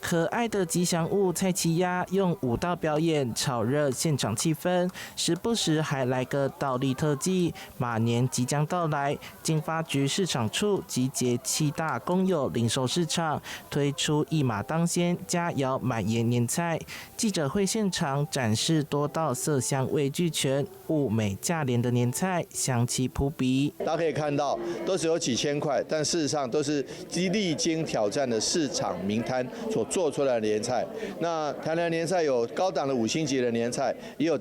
可愛的吉祥物蔡奇亞用舞蹈表演炒熱現場氣氛，時不時還來個倒立特技。馬年即將到來，經發局市場處集結7大公有零售市場，推出一馬當先、佳肴滿園年菜。記者會現場展示多道色香味俱全、物美價廉的年菜，香氣撲鼻。大家可以看到，都只有幾千塊，但事實上都是歷經挑戰的市場名攤所做出來的年菜。那台南年菜有高檔的5星級的年菜，也有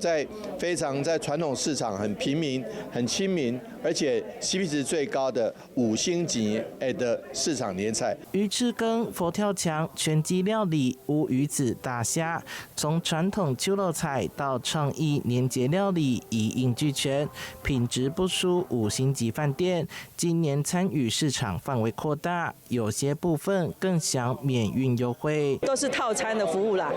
非常在傳統市場很平民、很親民，而且 CP 值最高的5星級的市場年菜。魚翅羹、佛跳牆、全雞料理、烏魚子、大蝦，從傳統秋肉菜到創意年節料理，一應俱全，品質不輸5星級飯店。今年參與市場範圍擴大，有些部分更享免運優惠，都是套餐的服務啦。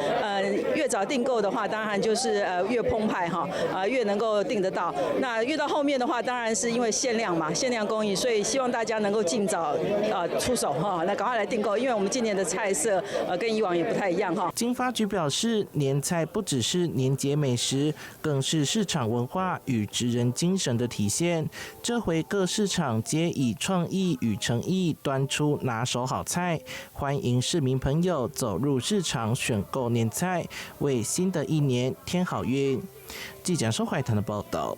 越早訂購的話，當然就是越澎湃哈，越能夠訂得到。那越到後面的話，當然是因為限量嘛，限量供應，所以希望大家能夠盡早出手哈，那趕快來訂購，因為我們今年的菜色跟以往也不太一樣哈。經發局表示，年菜不只是年節美食，更是市場文化與職人精神的體現。這回各市場皆以創意與誠意端出拿手好菜，歡迎市民朋友走入市場選購年菜，為新的一年添好運。記者收懷談的報道。